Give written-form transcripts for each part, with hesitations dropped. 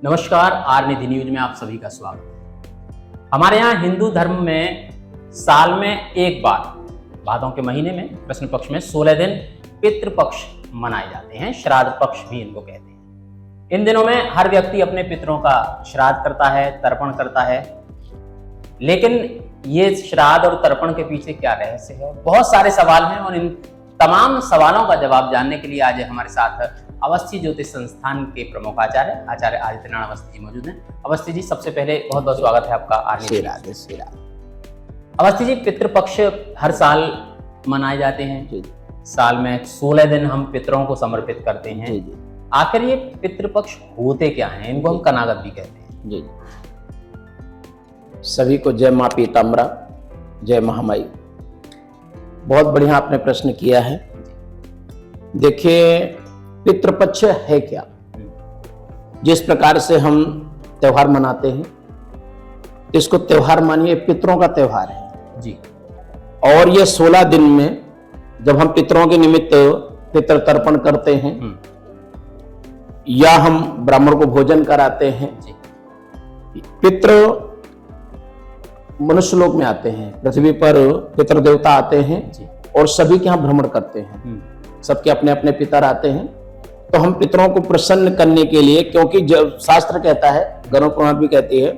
नमस्कार, are Nidhi news में आप सभी का स्वागत है। हमारे यहाँ हिंदू धर्म में साल में एक बार भादों के महीने में कृष्ण पक्ष में 16 दिन पितृपक्ष मनाए जाते हैं। श्राद्ध पक्ष भी इनको कहते हैं। इन दिनों में हर व्यक्ति अपने पितरों का श्राद्ध करता है, तर्पण करता है। लेकिन ये श्राद्ध और तर्पण के पीछे क्या रहस्य है? बहुत सारे सवाल हैं और इन तमाम सवालों का जवाब जानने के लिए आज हमारे साथ अवस्थी ज्योतिष संस्थान के प्रमुख आचार्य आदित्यनारायण अवस्थी जी मौजूद हैं। अवस्थी जी, सबसे पहले बहुत बहुत स्वागत है आपका आर्मी। अवस्थी जी, पितृपक्ष हर साल मनाए जाते हैं। साल में 16 दिन हम पितरों को समर्पित करते हैं। आखिर ये पितृपक्ष होते क्या हैं? इनको हम कनागत भी कहते हैं। जी, सभी को जय माँ पीताम्बरा, जय महामाई। बहुत बढ़िया आपने प्रश्न किया है। देखिए, पितृपक्ष है क्या? जिस प्रकार से हम त्योहार मनाते हैं, इसको त्योहार मानिए, पितरों का त्योहार है जी। और ये 16 दिन में जब हम पितरों के निमित्त पितृ तर्पण करते हैं या हम ब्राह्मण को भोजन कराते हैं, पितृ मनुष्य लोक में आते हैं, पृथ्वी पर पितृ देवता आते हैं और सभी के यहाँ भ्रमण करते हैं। सबके अपने अपने पितर आते हैं। तो हम पितरों को प्रसन्न करने के लिए, क्योंकि जब शास्त्र कहता है, गरुड़ पुराण भी कहती है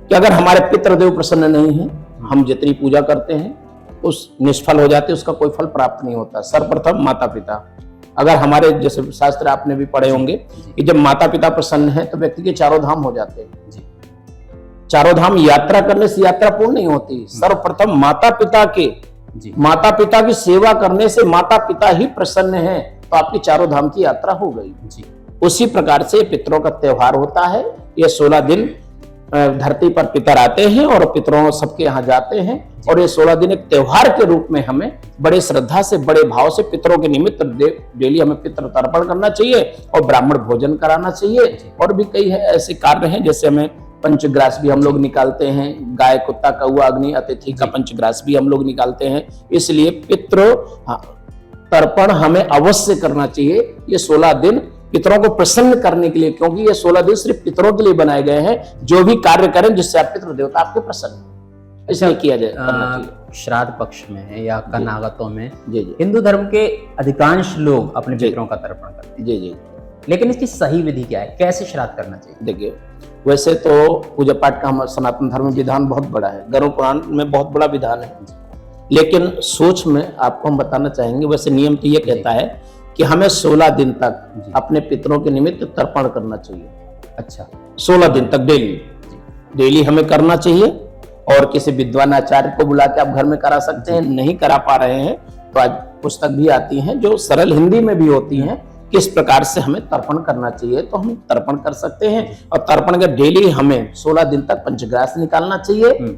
कि अगर हमारे पितृदेव प्रसन्न नहीं है, हम जितनी पूजा करते हैं उस निष्फल हो जाते, उसका कोई फल प्राप्त नहीं होता। सर्वप्रथम माता पिता, अगर हमारे जैसे शास्त्र आपने भी पढ़े होंगे कि जब माता पिता प्रसन्न है तो व्यक्ति के चारों धाम हो जाते हैं। चारों धाम यात्रा करने से यात्रा पूर्ण नहीं होती। सर्वप्रथम माता पिता की सेवा करने से माता पिता ही प्रसन्न है तो आपकी चारों धाम की यात्रा हो गई जी। उसी प्रकार से पितरों का त्योहार होता है। ये 16 दिन धरती पर पितर आते हैं और पितरों सबके यहाँ जाते हैं और ये 16 दिन एक त्योहार के रूप में हमें बड़े श्रद्धा से, बड़े भाव से पितरों के निमित्त डेली हमें पितृ तर्पण करना चाहिए और ब्राह्मण भोजन कराना चाहिए। और भी कई ऐसे कार्य हैं, जैसे हमें पंचग्रास भी हम लोग निकालते हैं। गाय, कुत्ता, कौआ, अग्नि, अतिथि का पंचग्रास भी हम लोग निकालते हैं। इसलिए पितृ तर्पण हमें अवश्य करना चाहिए। ये 16 दिन पितरों को प्रसन्न करने के लिए, क्योंकि ये 16 दिन सिर्फ पितरों के लिए बनाए गए हैं। जो भी कार्य करें जिससे आप पितृ देवता आपके प्रसन्न, इसलिए किया जाए। श्राद्ध पक्ष में या कनागतों में हिंदू धर्म के अधिकांश लोग अपने पितरों का तर्पण करते हैं। जी। लेकिन इसकी सही विधि क्या है? कैसे श्राद्ध करना चाहिए? देखिए, वैसे तो पूजा पाठ का हमारा सनातन धर्म में विधान बहुत बड़ा है। गरुड़ पुराण में बहुत बड़ा विधान है, लेकिन सोच में आपको हम बताना चाहेंगे। वैसे नियम तो ये कहता है कि हमें 16 दिन तक अपने पितरों के निमित्त तर्पण करना चाहिए। अच्छा, 16 दिन तक डेली हमें करना चाहिए। और किसी विद्वान आचार्य को बुला के आप घर में करा सकते हैं। नहीं करा पा रहे हैं तो आज पुस्तक भी आती हैं जो सरल हिंदी में भी होती हैं, किस प्रकार से हमें तर्पण करना चाहिए, तो हम तर्पण कर सकते हैं। और तर्पण के डेली हमें 16 दिन तक पंचग्रास निकालना चाहिए।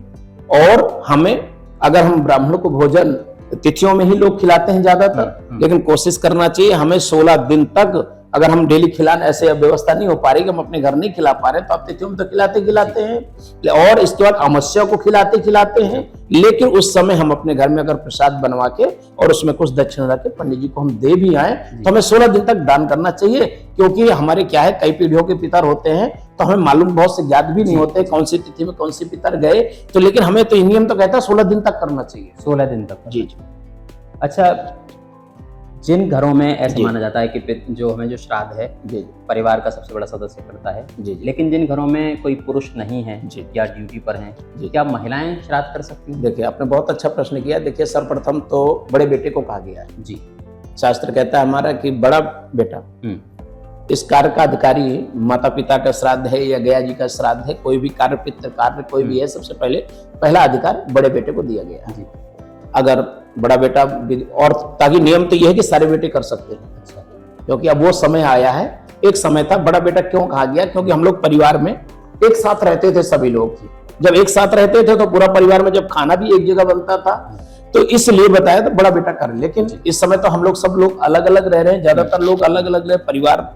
और हमें, अगर हम ब्राह्मण को भोजन तिथियों में ही लोग खिलाते हैं ज्यादातर, लेकिन कोशिश करना चाहिए हमें 16 दिन तक, अगर हम डेली खिलाना, ऐसे व्यवस्था नहीं हो पा रही कि हम अपने घर नहीं खिला पा रहे, तो आप तिथियों में तो खिलाते हैं और इसके बाद अमावस्या को खिलाते हैं। लेकिन उस समय हम अपने घर में अगर प्रसाद बनवा के और उसमें कुछ दक्षिणा रख के पंडित जी को हम दे भी आए तो हमें 16 दिन तक दान करना चाहिए। क्योंकि हमारे क्या है, कई पीढ़ियों के पितर होते हैं तो हमें मालूम बहुत से ज्ञात भी नहीं होते कौन सी तिथि में कौन से पितर गए। तो लेकिन हमें तो नियम तो कहता है 16 दिन तक करना चाहिए। 16 दिन तक? जी। अच्छा, जिन घरों में ऐसा माना जाता है कि जो श्राद्ध है परिवार का सबसे बड़ा सदस्य करता है, लेकिन जिन घरों में कोई पुरुष नहीं है या ड्यूटी पर हैं, क्या महिलाएं श्राद्ध कर सकती हैं? देखिए, आपने बहुत अच्छा प्रश्न किया। देखिए, सर्वप्रथम तो बड़े बेटे को कहा गया है जी। शास्त्र कहता है हमारा कि बड़ा बेटा इस कार्य का अधिकारी, माता पिता का श्राद्ध है या गया जी का श्राद्ध है, कोई भी कार्य, पितृ कार्य कोई भी है, सबसे पहला अधिकार बड़े बेटे को दिया गया है। अगर बड़ा बेटा, और ताकि नियम तो यह है कि सारे बेटे कर सकते हैं। अच्छा, क्योंकि अब वो समय आया है। एक समय था, बड़ा बेटा क्यों कहा गया? क्योंकि हम लोग परिवार में एक साथ रहते थे। सभी लोग जब एक साथ रहते थे तो पूरा परिवार में जब खाना भी एक जगह बनता था, तो इसलिए बताया तो बड़ा बेटा कर। लेकिन इस समय तो हम लोग सब लोग अलग अलग रह रहे हैं, ज्यादातर लोग अलग अलग रहे, परिवार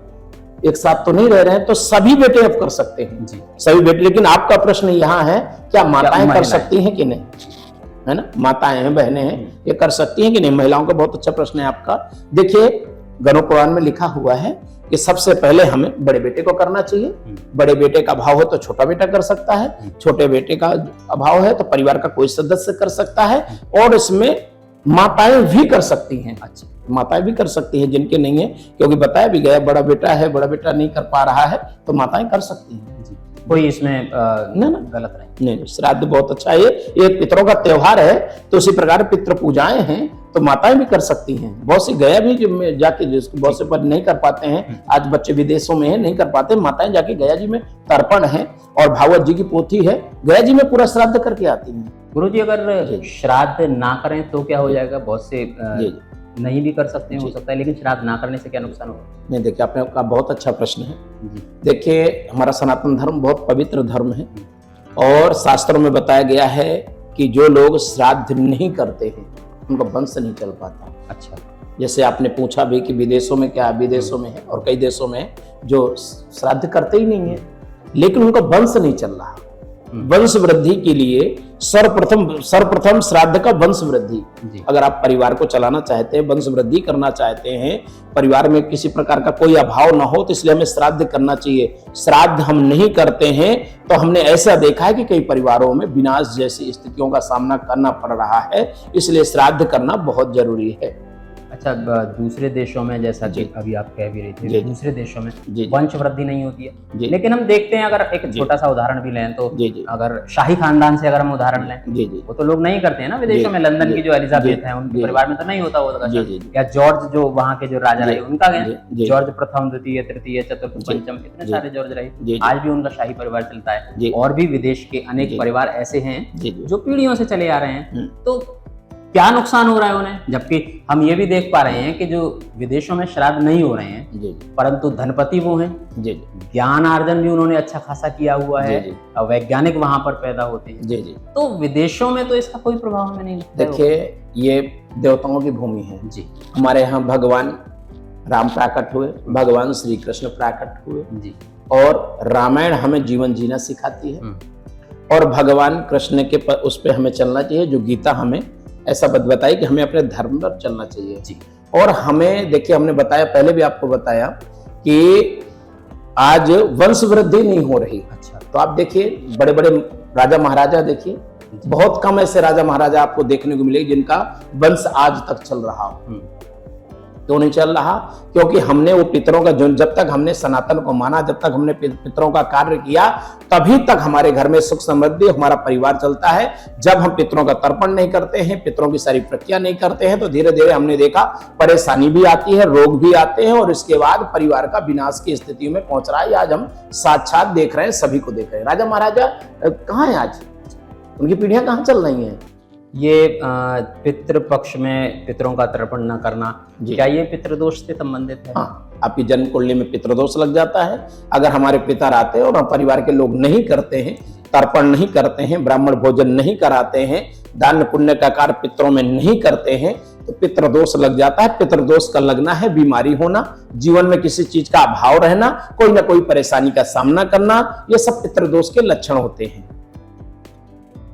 एक साथ तो नहीं रह रहे हैं, तो सभी बेटे अब कर सकते हैं जी, सभी बेटे। लेकिन आपका प्रश्न यहाँ है, क्या माताएं कर सकती हैं कि नहीं? है ना, माताएं हैं, बहनें हैं, ये कर सकती हैं कि नहीं? महिलाओं का बहुत अच्छा प्रश्न है आपका। देखिए, गरुड़ पुराण में लिखा हुआ है कि सबसे पहले हमें बड़े बेटे को करना चाहिए। बड़े बेटे का अभाव हो तो छोटा बेटा कर सकता है, छोटे बेटे का अभाव है तो परिवार का कोई सदस्य कर सकता है, और इसमें माताएं भी कर सकती हैं। अच्छा, माताएं भी कर सकती हैं जिनके नहीं है, क्योंकि बताया भी गया बड़ा बेटा है, बड़ा बेटा नहीं कर पा रहा है तो माताएं कर सकती हैं। जी, कोई इसमें ना गलत नहीं। नहीं, श्राद्ध बहुत अच्छा है, ये पितरों का त्योहार है, तो उसी प्रकार पितृ पूजाएं हैं तो माताएं भी कर सकती हैं। बहुत सी गया भी जो में जाके, जिसको बहुत से पर नहीं कर पाते हैं, आज बच्चे विदेशों में हैं नहीं कर पाते, माताएं जाके गया जी में तर्पण है और भागवत जी की पोथी है, गया जी में पूरा श्राद्ध करके आती हैं। गुरुजी अगर श्राद्ध ना करें तो क्या हो जाएगा? बहुत से नहीं भी कर सकते हैं, हो सकता है, लेकिन श्राद्ध ना करने से क्या नुकसान होगा? नहीं, देखिए आपने का बहुत अच्छा प्रश्न है। जी। देखिए हमारा सनातन धर्म बहुत पवित्र धर्म है और शास्त्रों में बताया गया है कि जो लोग श्राद्ध नहीं करते हैं उनका वंश नहीं चल पाता। अच्छा, जैसे आपने पूछा भी कि विदेशों में क्या, विदेशों में है और कई देशों में है जो श्राद्ध करते ही नहीं है, लेकिन उनका वंश नहीं चल रहा। वंश वृद्धि के लिए सर्वप्रथम श्राद्ध का वंश वृद्धि। अगर आप परिवार को चलाना चाहते हैं, वंश वृद्धि करना चाहते हैं, परिवार में किसी प्रकार का कोई अभाव ना हो, तो इसलिए हमें श्राद्ध करना चाहिए। श्राद्ध हम नहीं करते हैं तो हमने ऐसा देखा है कि कई परिवारों में विनाश जैसी स्थितियों का सामना करना पड़ रहा है, इसलिए श्राद्ध करना बहुत जरूरी है। अच्छा, दूसरे देशों में जैसा कि अभी आप कह भी रहे थे, दूसरे देशों में वंश वृद्धि नहीं होती है, लेकिन हम देखते हैं, अगर एक छोटा सा उदाहरण भी लें तो अगर शाही खानदान से अगर हम उदाहरण लें, वो तो लोग नहीं करते हैं ना विदेशों में। लंदन की जो एलिजाबेथ है उनके परिवार में तो नहीं होता होगा। या जॉर्ज जो वहाँ के जो राजा रहे उनका जॉर्ज प्रथम, द्वितीय, तृतीय, चतुर्थ, पंचम, इतने सारे जॉर्ज रहे, आज भी उनका शाही परिवार चलता है। और भी विदेश के अनेक परिवार ऐसे हैं जो पीढ़ियों से चले आ रहे हैं, तो क्या नुकसान हो रहा है उन्हें? जबकि हम ये भी देख पा रहे हैं कि जो विदेशों में श्राद्ध नहीं हो रहे हैं, परंतु धनपति वो हैं, ज्ञान आर्जन भी उन्होंने अच्छा खासा किया हुआ है, वैज्ञानिक वहां पर पैदा होते हैं। तो विदेशों में तो इसका कोई प्रभाव हमें नहीं लगता। देखिए ये देवताओं की भूमि है जी। हमारे यहाँ भगवान राम प्राकट हुए, भगवान श्री कृष्ण प्राकट हुए जी, और रामायण हमें जीवन जीना सिखाती है, और भगवान कृष्ण के उस पर हमें चलना चाहिए। जो गीता हमें ऐसा बताई कि हमें अपने धर्म पर चलना चाहिए जी। और हमें देखिए, हमने बताया, पहले भी आपको बताया कि आज वंश वृद्धि नहीं हो रही। अच्छा, तो आप देखिए बड़े बड़े राजा महाराजा देखिए, बहुत कम ऐसे राजा महाराजा आपको देखने को मिलेंगे जिनका वंश आज तक चल रहा हो। क्यों नहीं चल रहा? क्योंकि हमने वो पितरों का, जो जब तक हमने सनातन को माना, जब तक हमने पितरों का कार्य किया, तभी तक हमारे घर में सुख समृद्धि, हमारा परिवार चलता है। जब हम पितरों का तर्पण नहीं करते हैं, पितरों की सारी प्रक्रिया नहीं करते हैं, तो धीरे धीरे हमने देखा परेशानी भी आती है, रोग भी आते हैं, और इसके बाद परिवार का विनाश की स्थिति में पहुंच रहा है। आज हम साक्षात देख रहे हैं, सभी को देख रहे हैं। राजा महाराजा कहाँ है आज? उनकी पीढ़ियां कहाँ चल रही हैं? ये पितृ पक्ष में पितरों का तर्पण न करना, क्या ये पितृदोष से संबंधित है? हाँ, आपकी जन्म कुंडली में पितृदोष लग जाता है। अगर हमारे पिता आते हैं और हम परिवार के लोग नहीं करते हैं, तर्पण नहीं करते हैं, ब्राह्मण भोजन नहीं कराते हैं, दान पुण्य का कार्य पितरों में नहीं करते हैं, तो पितृदोष लग जाता है। पितृदोष का लगना है बीमारी होना, जीवन में किसी चीज का अभाव रहना, कोई ना कोई परेशानी का सामना करना, ये सब पितृदोष के लक्षण होते हैं।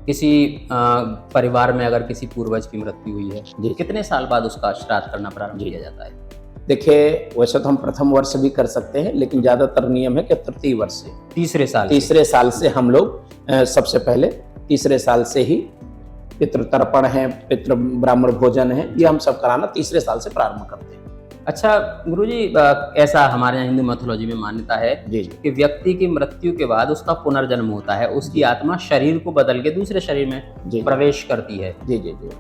किसी परिवार में अगर किसी पूर्वज की मृत्यु हुई है, कितने साल बाद उसका श्राद्ध करना प्रारंभ किया जाता है? देखिए, वैसे तो हम प्रथम वर्ष भी कर सकते हैं, लेकिन ज्यादातर नियम है कि तृतीय वर्ष से, तीसरे साल से हम लोग सबसे पहले तीसरे साल से ही पितृ तर्पण है, पितृ ब्राह्मण भोजन है, ये हम सब कराना तीसरे साल से प्रारंभ करते हैं। अच्छा गुरुजी, ऐसा हमारे यहाँ हिंदू मैथोलॉजी में मान्यता है कि व्यक्ति की मृत्यु के बाद उसका पुनर्जन्म होता है, उसकी आत्मा शरीर को बदल के दूसरे शरीर में प्रवेश करती है। जी जी जी।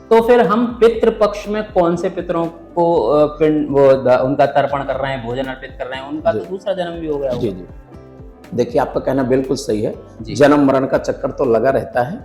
तो फिर हम पितृ पक्ष में कौन से पितरों को उनका तर्पण कर रहे हैं, भोजन अर्पित कर रहे हैं, उनका तो दूसरा जन्म भी हो गया होगा। जी जी। देखिए, आपका कहना बिल्कुल सही है, जन्म मरण का चक्कर तो लगा रहता है।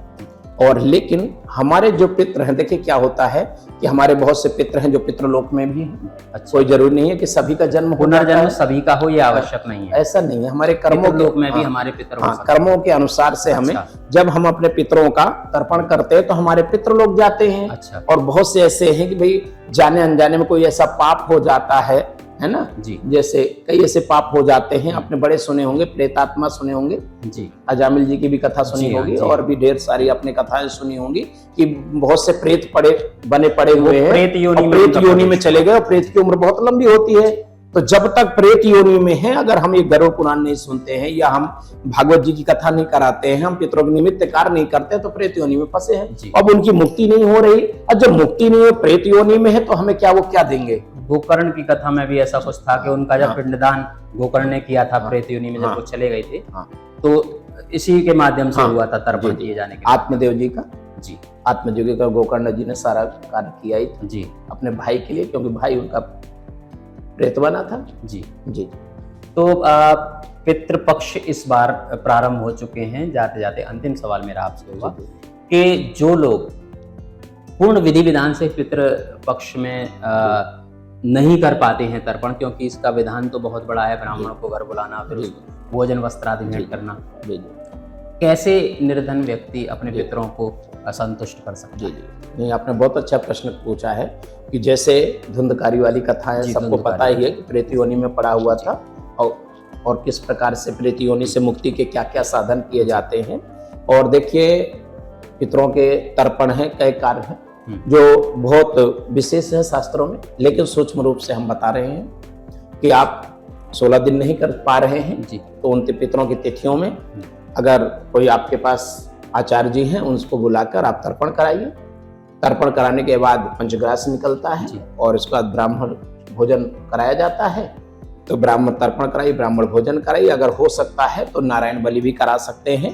और लेकिन हमारे जो पितृ हैं, देखिए क्या होता है कि हमारे बहुत से पितृ हैं जो पितृलोक में भी हैं। अच्छा, कोई जरूरी नहीं है कि सभी का जन्म पुनर्जन्म सभी का हो, ये आवश्यक नहीं है। ऐसा नहीं है, हमारे कर्मों लोक में भी हमारे पितृ कर्मों के अनुसार से हमें, जब हम अपने पितरों का तर्पण करते हैं तो हमारे पितृलोक जाते हैं। अच्छा। और बहुत से ऐसे हैं कि भाई जाने अनजाने में कोई ऐसा पाप हो जाता है ना जी, जैसे कई ऐसे पाप हो जाते हैं। आपने बड़े सुने होंगे, प्रेतात्मा सुने होंगे जी, अजामिल जी की भी कथा सुनी होगी, और भी ढेर सारी अपने कथाएं सुनी होंगी कि बहुत से प्रेत बने पड़े हुए हैं, प्रेत योनि में चले गए, और प्रेत की उम्र बहुत लंबी होती है। तो जब तक प्रेत योनि में है, अगर हम ये गरुड़ पुराण नहीं सुनते हैं या हम भागवत जी की कथा नहीं कराते हैं, हम पितरों के निमित्त कार्य नहीं करते, तो प्रेत योनि में फंसे हैं। अब उनकी मुक्ति नहीं हो रही, और जब मुक्ति नहीं हो, प्रेत योनि में है, तो हमें क्या वो क्या देंगे? गोकर्ण की कथा में भी ऐसा कुछ था कि उनका जब पिंडदान गोकर्ण ने किया था प्रेत योनि में, जब वो चले गए थे, तो इसी के माध्यम से हुआ था तर्पण किए जाने के। आत्मदेव जी का, जी आत्मदेव जी का गोकर्ण जी ने सारा कार्य किया ही था जी, अपने भाई के लिए, क्योंकि भाई उनका प्रेत बना था। जी जी। तो पितृपक्ष इस बार प्रारंभ हो चुके हैं। जाते जाते अंतिम सवाल मेरा आपसे होगा कि जो लोग पूर्ण विधि विधान से पितृपक्ष में नहीं कर पाते हैं तर्पण, क्योंकि इसका विधान तो बहुत बड़ा है, ब्राह्मण को घर बुलाना, फिर उसको भोजन वस्त्र आदि भेंट करना, कैसे निर्धन व्यक्ति अपने पितरों को असंतुष्ट कर सकते हैं? नहीं, आपने बहुत अच्छा प्रश्न पूछा है कि जैसे धुंधकारी वाली कथा है, सबको पता ही है कि प्रेत योनि में पड़ा हुआ था, और किस प्रकार से प्रेत योनि से मुक्ति के क्या क्या साधन किए जाते हैं। और देखिए, पितरों के तर्पण है, कई कार्य हैं जो बहुत विशेष है शास्त्रों में, लेकिन सूक्ष्म रूप से हम बता रहे हैं कि आप 16 दिन नहीं कर पा रहे हैं जी, तो उन पितरों की तिथियों में अगर कोई आपके पास आचार्य जी हैं, उनको बुलाकर आप तर्पण कराइए। तर्पण कराने के बाद पंचग्रास निकलता है और इसके बाद ब्राह्मण भोजन कराया जाता है। तो ब्राह्मण तर्पण कराइए, ब्राह्मण भोजन कराइए, अगर हो सकता है तो नारायण बलि भी करा सकते हैं,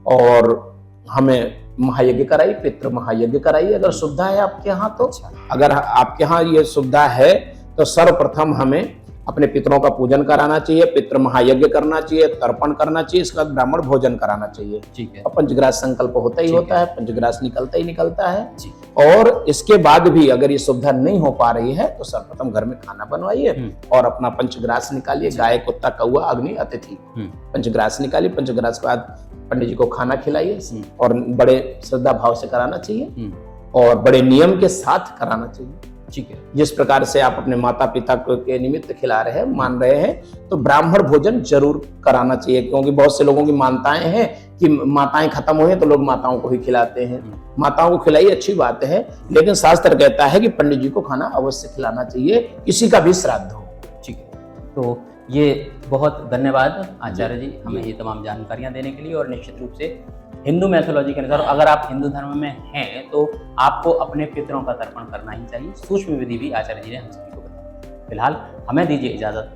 और हमें महायज्ञ कराइए, पितृ महायज्ञ कराइए अगर सुविधा है आपके यहाँ तो। अगर आपके यहाँ ये सुविधा है तो सर्वप्रथम हमें अपने पितरों का पूजन कराना चाहिए, पितृ महायज्ञ करना चाहिए, तर्पण करना चाहिए, इसके बाद ब्राह्मण भोजन कराना चाहिए। ठीक है। और पंचग्रास संकल्प होता ही होता है, पंचग्रास निकलता ही निकलता है जी। और इसके बाद भी अगर ये सुविधा नहीं हो पा रही है तो सर्वप्रथम घर में खाना बनवाइए और अपना पंचग्रास निकालिए, गाय, कुत्ता, कौआ, अग्नि, अतिथि, पंचग्रास निकालिए। पंचग्रास के बाद पंडित जी को खाना खिलाइए, और बड़े श्रद्धा भाव से कराना चाहिए और बड़े नियम के साथ कराना चाहिए। ठीक है। जिस प्रकार से आप अपने माता पिता के निमित्त खिला रहे हैं, मान रहे हैं, तो ब्राह्मण भोजन जरूर कराना चाहिए, क्योंकि बहुत से लोगों की मान्यताएं हैं कि माताएं खत्म हुई तो लोग माताओं को ही खिलाते हैं। माताओं को खिलाइए, अच्छी बात है, लेकिन शास्त्र कहता है कि पंडित जी को खाना अवश्य खिलाना चाहिए, किसी का भी श्राद्ध हो। ठीक है। तो ये बहुत धन्यवाद आचार्य जी, हमें ये तमाम जानकारियां देने के लिए। और निश्चित रूप से हिंदू मैथोलॉजी के अनुसार अगर आप हिंदू धर्म में हैं तो आपको अपने पितरों का तर्पण करना ही चाहिए। सूक्ष्म विधि भी आचार्य जी ने हम सभी को बताया। फिलहाल हमें दीजिए इजाजत,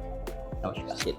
नमस्कार।